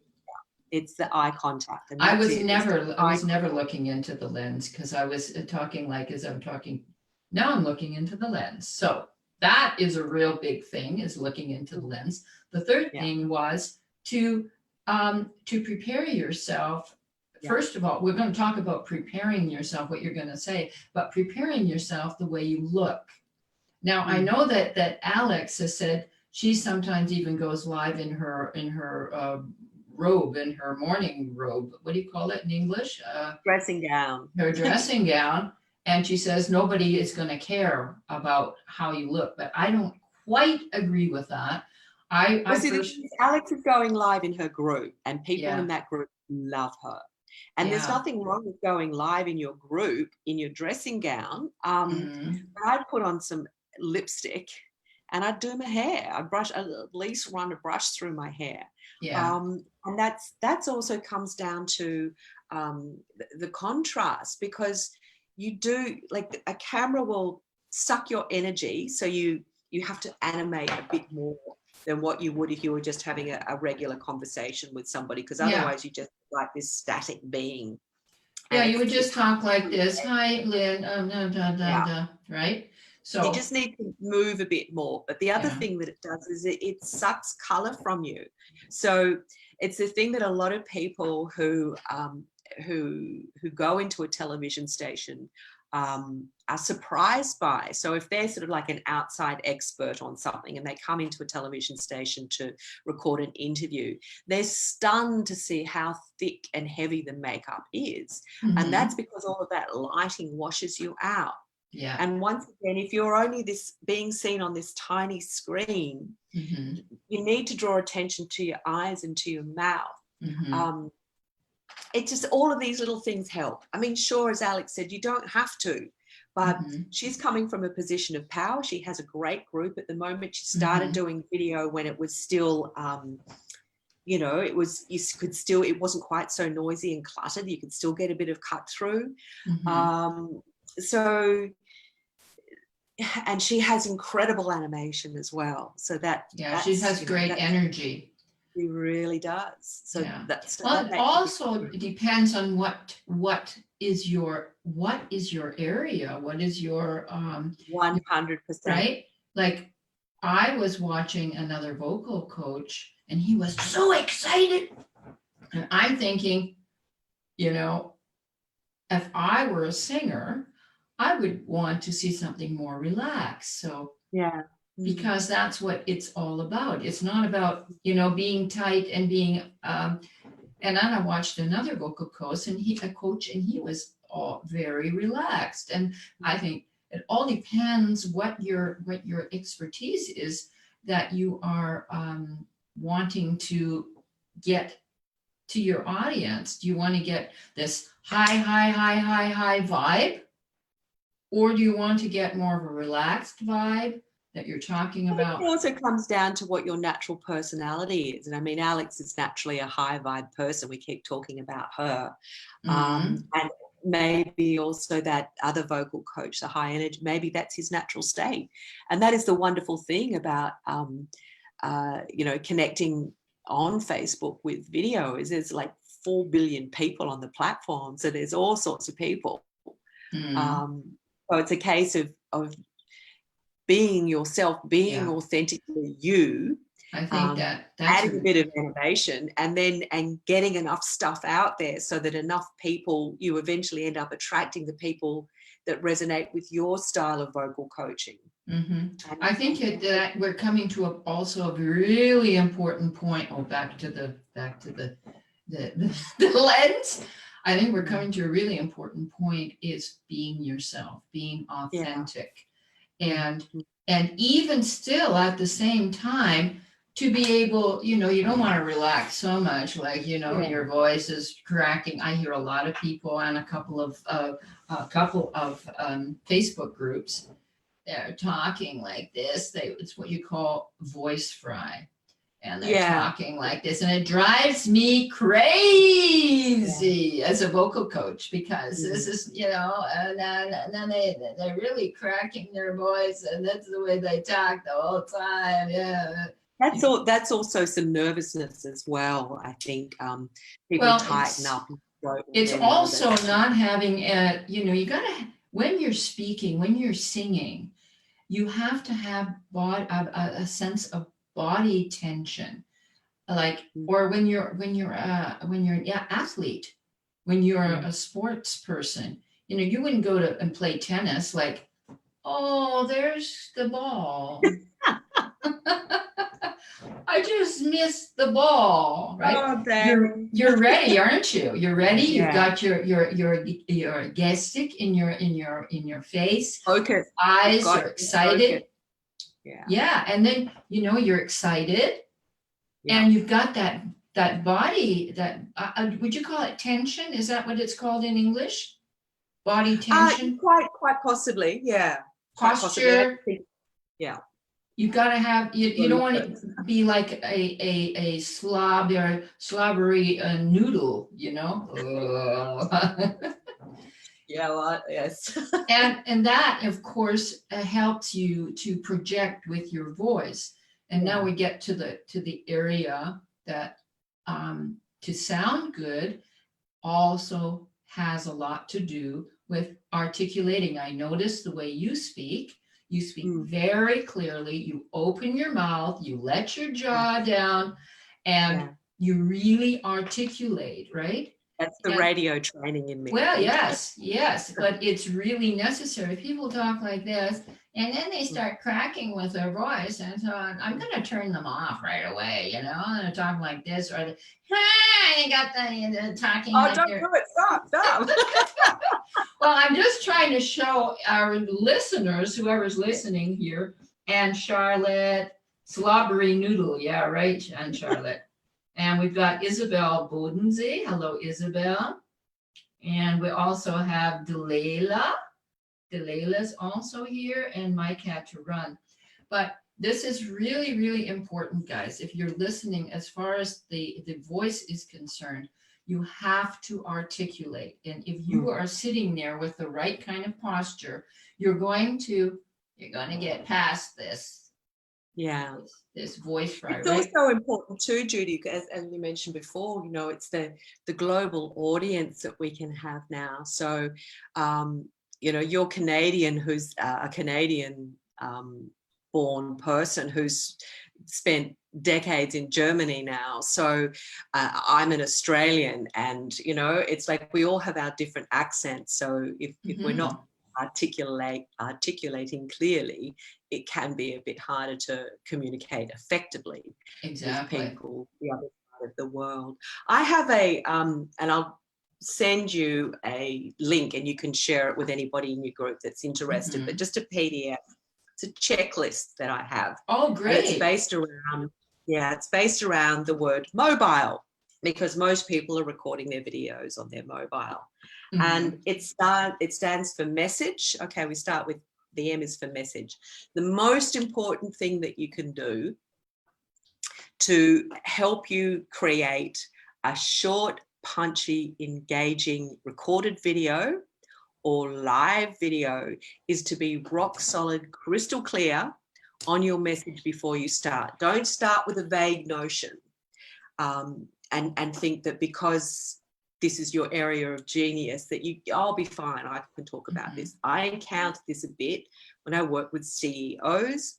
it's the eye contact. And I was never looking into the lens because I was talking like as I'm talking. Now I'm looking into the lens. So that is a real big thing, is looking into the lens. The third thing was to prepare yourself. First of all, we're going to talk about preparing yourself, what you're going to say, but preparing yourself the way you look. Now, I know that Alex has said she sometimes even goes live in her robe, in her morning robe. What do you call it in English? Dressing gown. Her dressing gown. And she says nobody is going to care about how you look. But I don't quite agree with that. Alex is going live in her group, and people in that group love her. And there's nothing wrong with going live in your group in your dressing gown. I'd put on some lipstick and I'd do my hair. I'd at least run a brush through my hair. And that's also comes down to the contrast, because you do, like, a camera will suck your energy. So you have to animate a bit more than what you would if you were just having a regular conversation with somebody, because otherwise you just like this static being. Yeah, you would just talk like this. Hi, Lynn. Right? So you just need to move a bit more. But the other thing that it does is it sucks color from you. So it's the thing that a lot of people who go into a television station are surprised by. So if they're sort of like an outside expert on something and they come into a television station to record an interview, they're stunned to see how thick and heavy the makeup is. And that's because all of that lighting washes you out. Yeah. And once again, if you're only being seen on this tiny screen, you need to draw attention to your eyes and to your mouth. It just, all of these little things help. I mean, sure, as Alex said, you don't have to, but she's coming from a position of power. She has a great group at the moment. She started doing video when it was still, it wasn't quite so noisy and cluttered. You could still get a bit of cut through. And she has incredible animation as well. So she has great energy. She really does. So it also depends on what is your area, what is your 100%, right? Like, I was watching another vocal coach and he was so excited, and I'm thinking, if I were a singer, I would want to see something more relaxed. So because that's what it's all about. It's not about, being tight and being, and then I watched another vocal coach and he was all very relaxed. And I think it all depends what your expertise is that you are wanting to get to your audience. Do you want to get this high vibe? Or do you want to get more of a relaxed vibe that you're talking about? It also comes down to what your natural personality is. And I mean, Alex is naturally a high vibe person. We keep talking about her. And maybe also that other vocal coach, the high energy, maybe that's his natural state. And that is the wonderful thing about, connecting on Facebook with video is there's like 4 billion people on the platform. So there's all sorts of people. So it's a case of being yourself, being authentically you. I think that's adding a bit of innovation and getting enough stuff out there so that enough people, you eventually end up attracting the people that resonate with your style of vocal coaching. I think that we're coming to also a really important point. Back to the lens. I think we're coming to a really important point is being yourself, being authentic, and even still at the same time to be able, you don't want to relax so much, like, your voice is cracking. I hear a lot of people on a couple of Facebook groups. They're talking like this. It's what you call voice fry. And they're talking like this. And it drives me crazy as a vocal coach, because this is, and then they're really cracking their voice, and that's the way they talk the whole time. Yeah. That's also some nervousness as well. I think people tighten up. It's also not having you gotta, when you're speaking, when you're singing, you have to have a sense of body tension, like, or when you're an athlete, when you're a sports person, you wouldn't go to and play tennis like, oh, there's the ball. I just missed the ball, right? Oh, you're ready, aren't you? You're ready. You've got your gestic in your face. Focus. Eyes are excited. Focus. Yeah, and then you're excited, and you've got that body, that would you call it tension? Is that what it's called in English? Body tension. Quite possibly, yeah. Posture. Yeah. You gotta have, you don't want to be like a slobbery noodle, Yes. and that, of course, helps you to project with your voice. And now we get to the area that to sound good also has a lot to do with articulating. I notice the way you speak. You speak very clearly. You open your mouth, you let your jaw down, and you really articulate, right? That's the radio training in me. Well, yes, but it's really necessary. People talk like this, and then they start cracking with their voice, and so I'm going to turn them off right away. I'm going to talk like this, or they got the talking. Oh, don't do it! Stop! Well, I'm just trying to show our listeners, whoever's listening here, and Charlotte, slobbery noodle. Yeah, right, and Charlotte. And we've got Isabel Bodensee. Hello, Isabel. And we also have Delilah. Delilah's also here, and Mike had to run. But this is really, really important, guys. If you're listening, as far as the voice is concerned, you have to articulate. And if you are sitting there with the right kind of posture, you're going to get past this. Yeah, this voice fry. It's also important too, Judy, as you mentioned before, it's the global audience that we can have now. So, you're Canadian, who's a Canadian born person who's spent decades in Germany now. So I'm an Australian, and, it's like we all have our different accents. So if we're not articulating clearly, it can be a bit harder to communicate effectively with people the other side of the world. I have and I'll send you a link, and you can share it with anybody in your group that's interested, but just a PDF. It's a checklist that I have. Oh, great. And it's based around the word mobile, because most people are recording their videos on their mobile. And it stands for message. Okay, we start with the M is for message. The most important thing that you can do to help you create a short, punchy, engaging recorded video or live video is to be rock solid, crystal clear on your message before you start. Don't start with a vague notion. and think that because this is your area of genius that I'll be fine, I can talk about this. I encountered this a bit when I work with CEOs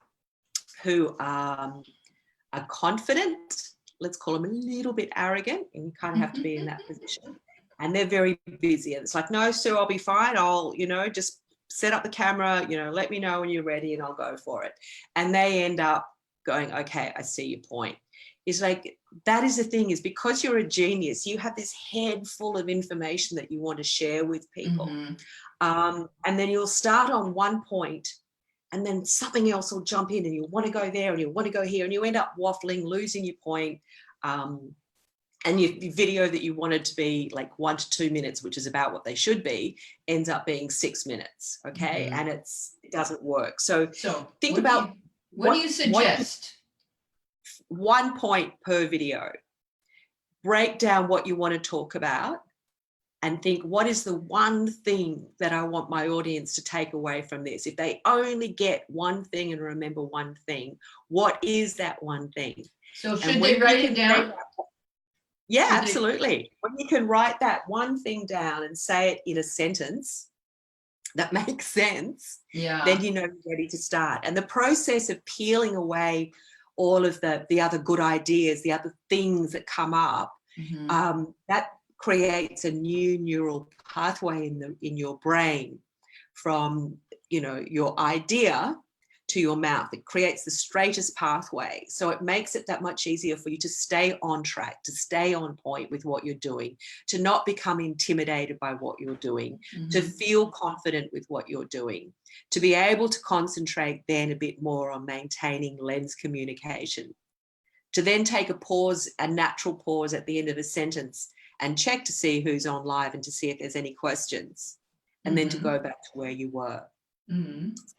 who are confident, let's call them a little bit arrogant, and you kind of have to be in that position. And they're very busy. And it's like, no, Sue, I'll be fine. I'll, just set up the camera, let me know when you're ready and I'll go for it. And they end up going, okay, I see your point. It's like, that is the thing, is because you're a genius, you have this head full of information that you want to share with people. And then you'll start on one point and then something else will jump in and you'll want to go there and you'll want to go here and you end up waffling, losing your point. And your video that you wanted to be like 1 to 2 minutes, which is about what they should be, ends up being 6 minutes, okay? And it doesn't work. So think about... What do you suggest? 1 point per video. Break down what you want to talk about and think, what is the one thing that I want my audience to take away from this? If they only get one thing and remember one thing, what is that one thing? So should they write it down? Yeah, absolutely. When you can write that one thing down and say it in a sentence that makes sense, then you know you're ready to start. And the process of peeling away all of the other good ideas, the other things that come up, that creates a new neural pathway in your brain from, your idea to your mouth. It creates the straightest pathway. So it makes it that much easier for you to stay on track, to stay on point with what you're doing, to not become intimidated by what you're doing, to feel confident with what you're doing, to be able to concentrate then a bit more on maintaining lens communication, to then take a natural pause at the end of a sentence and check to see who's on live and to see if there's any questions, and then to go back to where you were.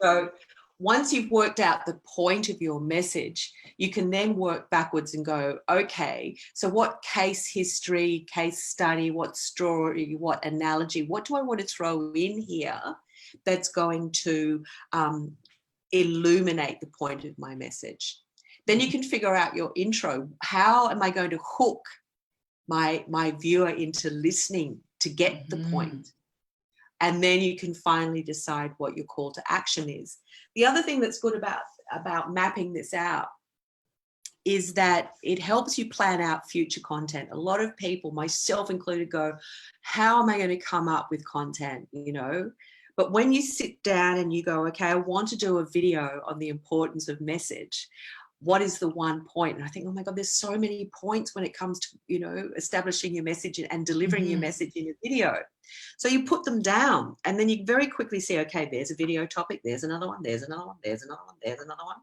So once you've worked out the point of your message, you can then work backwards and go, okay, so what case history, case study, what story, what analogy, what do I want to throw in here that's going to illuminate the point of my message? Then you can figure out your intro. How am I going to hook my viewer into listening to get the point? And then you can finally decide what your call to action is. The other thing that's good about mapping this out is that it helps you plan out future content. A lot of people, myself included, go, how am I going to come up with content, But when you sit down and you go, okay, I want to do a video on the importance of message, what is the one point? And I think, oh my God, there's so many points when it comes to, establishing your message and delivering your message in a video. So you put them down and then you very quickly see, okay, there's a video topic, there's another one, there's another one, there's another one, there's another one.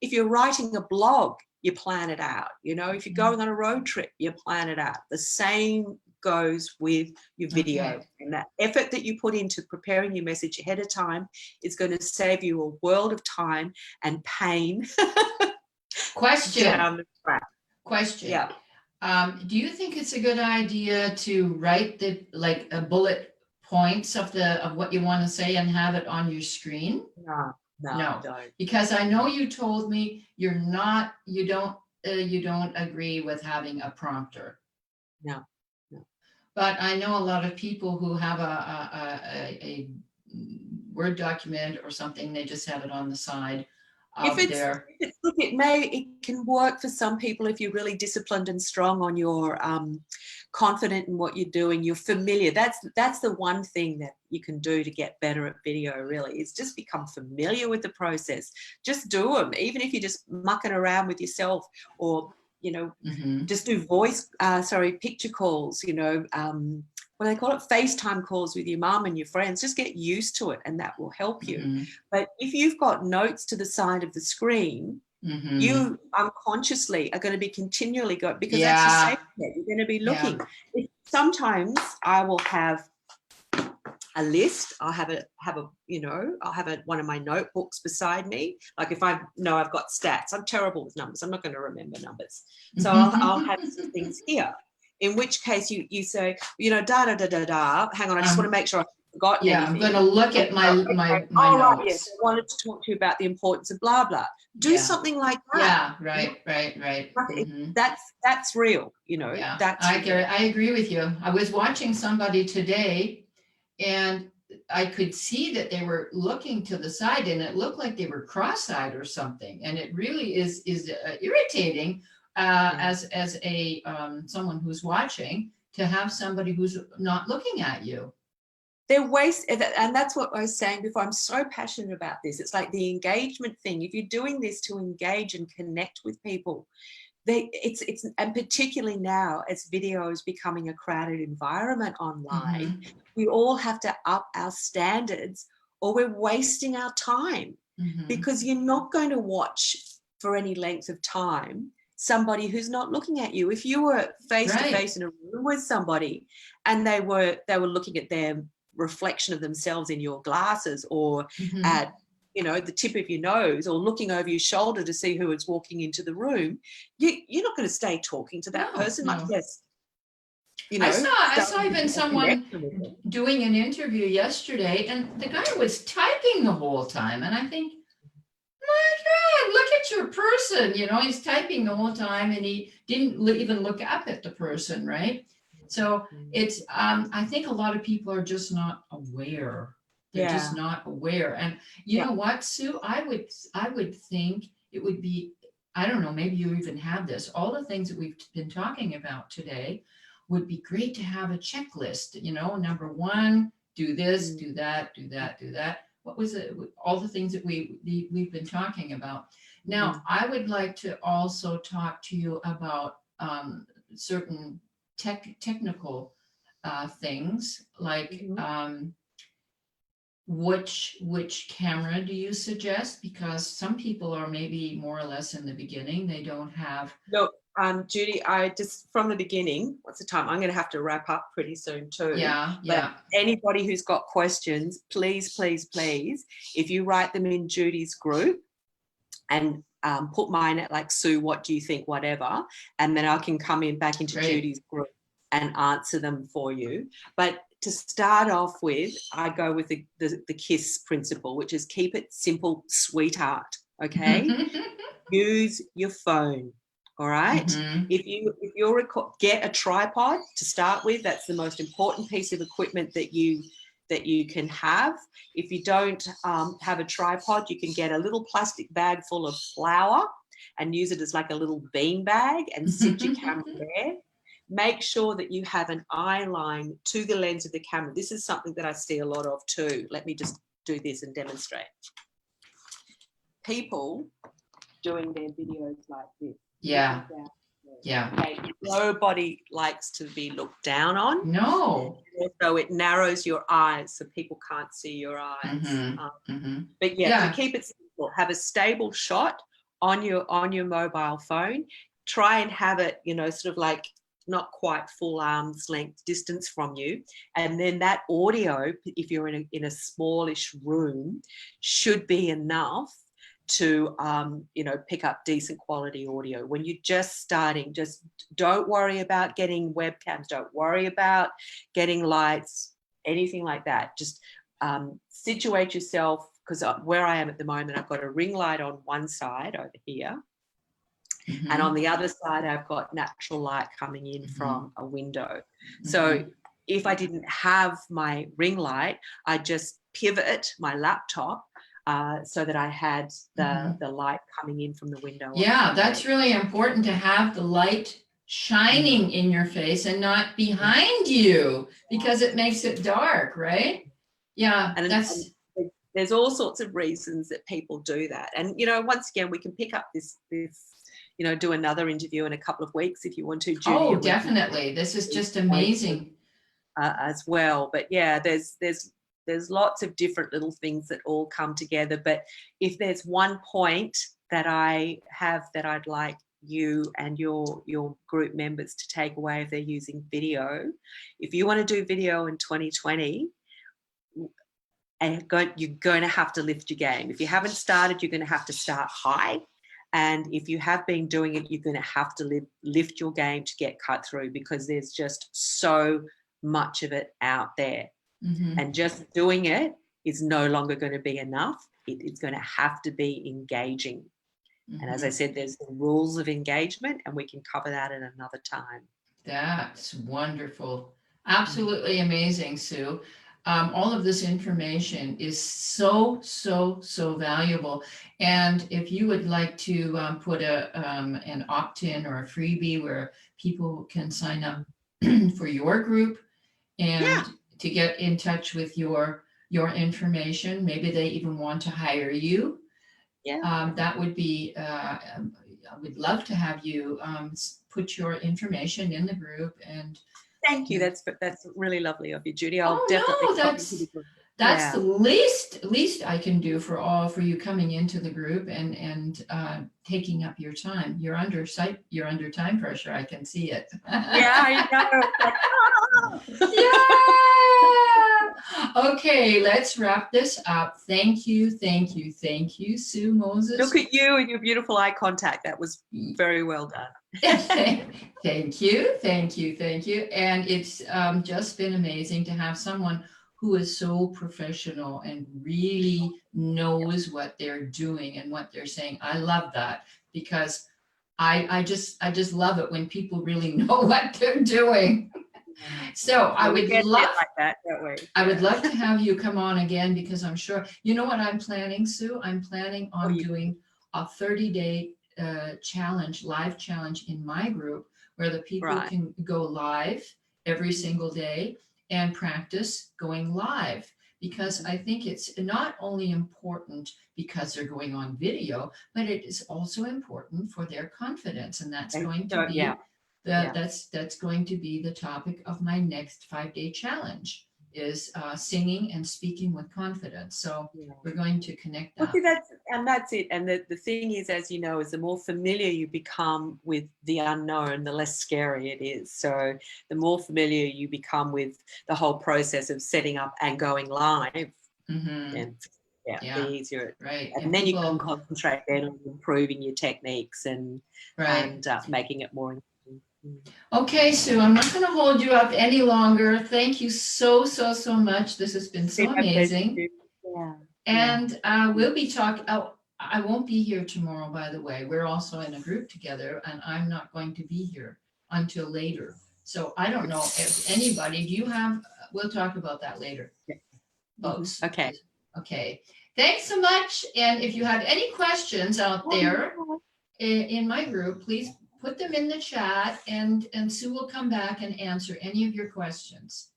If you're writing a blog, you plan it out. If you're going on a road trip, you plan it out. The same goes with your video. And that effort that you put into preparing your message ahead of time is going to save you a world of time and pain. Question. Down the track. Question. Yeah. Do you think it's a good idea to write a bullet points of what you want to say and have it on your screen? No. Don't. Because I know you told me you don't agree with having a prompter. No. But I know a lot of people who have a Word document or something, they just have it on the side of their... Look, it can work for some people if you're really disciplined and strong on your confident in what you're doing, you're familiar. That's the one thing that you can do to get better at video, really, is just become familiar with the process. Just do them, even if you're just mucking around with yourself, or just do picture calls, what do they call it? FaceTime calls with your mum and your friends. Just get used to it and that will help you. But if you've got notes to the side of the screen, you unconsciously are going to be continually going, because that's your safety net. You're going to be looking. Sometimes I will have a list. I'll have one of my notebooks beside me. Like if I know I've got stats, I'm terrible with numbers. I'm not going to remember numbers. So I'll have some things here. In which case you say, da, da, da, da, da. Hang on, I just want to make sure I forgotten Yeah, anything. I'm going to look at my Okay, my oh, right, notes. yes, I wanted to talk to you about the importance of blah, blah. Do Yeah. something like that. Yeah, right. Mhm. That's real, Yeah, that's real. I agree with you. I was watching somebody today and I could see that they were looking to the side and it looked like they were cross-eyed or something. And it really is irritating Yeah. as a someone who's watching to have somebody who's not looking at you. They're waste, and that's what I was saying before. I'm so passionate about this. It's like the engagement thing. If you're doing this to engage and connect with people, it's and particularly now as video is becoming a crowded environment online, Mhm, we all have to up our standards or we're wasting our time, mhm. because you're not going to watch for any length of time somebody who's not looking at you. If you were face to Right. face in a room with somebody and they were looking at their reflection of themselves in your glasses, or Mhm. at the tip of your nose, or looking over your shoulder to see who is walking into the room, you're not going to stay talking to that No, person, much no. less I saw starting to even build a someone connection with them. doing an interview yesterday and the guy was typing the whole time. And I think, my God, look at your person. He's typing the whole time and he didn't even look up at the person, right? So it's, I think a lot of people are just not aware. They're just Yeah, not aware. And you yeah, know what, Sue? I would think it would be, I don't know, maybe you even have this. All the things that we've been talking about today would be great to have a checklist. Number one, do this, mm, do that, do that, do that. What was it? All the things that we've been talking about. Now, mm, I would like to also talk to you about certain technical things, like mhm. which camera do you suggest? Because some people are maybe more or less in the beginning. They don't have. Look, Judy, I just from the beginning, what's the time? I'm going to have to wrap up pretty soon too. Yeah, But yeah. anybody who's got questions, please, please, please, if you write them in Judy's group and put mine at like, Sue, what do you think, whatever, and then I can come in back into Great. Judy's group and answer them for you. But to start off with, I go with the KISS principle, which is keep it simple, sweetheart. Okay. Use your phone. All right. Mhm. If you're get a tripod to start with. That's the most important piece of equipment that you can have. If you don't have a tripod, you can get a little plastic bag full of flour and use it as like a little bean bag and sit your camera there. Make sure that you have an eye line to the lens of the camera. This is something that I see a lot of too. Let me just do this and demonstrate. People doing their videos like this. Yeah, yeah. Okay, nobody likes to be looked down on. No. So it narrows your eyes so people can't see your eyes. But yeah, to Yeah. keep it simple, have a stable shot on your mobile phone. Try and have it, sort of like not quite full arm's length distance from you. And then that audio, if you're in a smallish room, should be enough to pick up decent quality audio. When you're just starting, just don't worry about getting webcams, don't worry about getting lights, anything like that. Just situate yourself, because where I am at the moment, I've got a ring light on one side over here, and on the other side I've got natural light coming in from a window. So if I didn't have my ring light, I'd just pivot my laptop so that I had the light coming in from the window. Yeah, that's really important to have the light shining in your face and not behind you, because it makes it dark, right? Yeah, And that's there's all sorts of reasons that people do that. And once again, we can pick up this do another interview in a couple of weeks if you want to, Judy. Oh, definitely. This is just amazing. As well. But yeah, there's lots of different little things that all come together. But if there's one point that I have that I'd like you and your group members to take away if they're using video, if you want to do video in 2020, and you're going to have to lift your game. If you haven't started, you're going to have to start high. And if you have been doing it, you're going to have to lift your game to get cut through, because there's just so much of it out there. Mhm. And just doing it is no longer going to be enough. It's going to have to be engaging. And as I Mhm. said, there's the rules of engagement, and we can cover that at another time. That's wonderful. Absolutely amazing, Sue. All of this information is so, so, so valuable. And if you would like to put an opt-in or a freebie where people can sign up for your group Yeah. and to get in touch with your information, maybe they even want to hire you. Yeah. That would be, I would love to have you put your information in the group and, Thank you. you know, That's really lovely of you, Judy. I'll definitely oh no, come into the group. that's the Yeah. least I can do for you coming into the group and taking up your time. You're under time pressure. I can see it. Yeah, I know. Yeah. Okay, let's wrap this up. Thank you, thank you, thank you, Sue Moses. Look at you and your beautiful eye contact. That was very well done. Thank you, thank you, thank you. And it's just been amazing to have someone who is so professional and really knows what they're doing and what they're saying. I love that because I just love it when people really know what they're doing. So I would love like that, don't we? I would love to have you come on again because I'm sure, you know what I'm planning, Sue? I'm planning on doing a 30-day challenge, live challenge in my group where the people Right. can go live every single day and practice going live. Because I think it's not only important because they're going on video, but it is also important for their confidence. And that's going to be that's going to be the topic of my next 5-day challenge is singing and speaking with confidence. So we're going to connect that. Okay, that's it. And the thing is, as you know, is the more familiar you become with the unknown, the less scary it is. So the more familiar you become with the whole process of setting up and going live, and the easier it. Right. And then you can concentrate then on improving your techniques and making it more. Okay, Sue, I'm not going to hold you up any longer. Thank you so, so, so much. This has been so amazing. Yeah. And we'll be talking. Oh, I won't be here tomorrow, by the way. We're also in a group together, and I'm not going to be here until later. So I don't know if anybody, do you have, we'll talk about that later. Yeah. Folks. Okay. Okay. Thanks so much. And if you have any questions out there in my group, please put them in the chat and Sue will come back and answer any of your questions.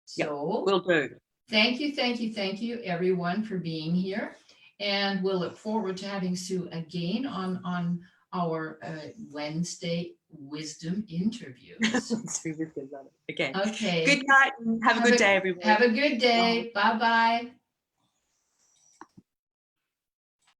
So will do. Thank you, everyone, for being here. And we'll look forward to having Sue again on our Wednesday wisdom interviews. Okay. Okay. Good night and have a good day, everyone. Have a good day. Bye-bye.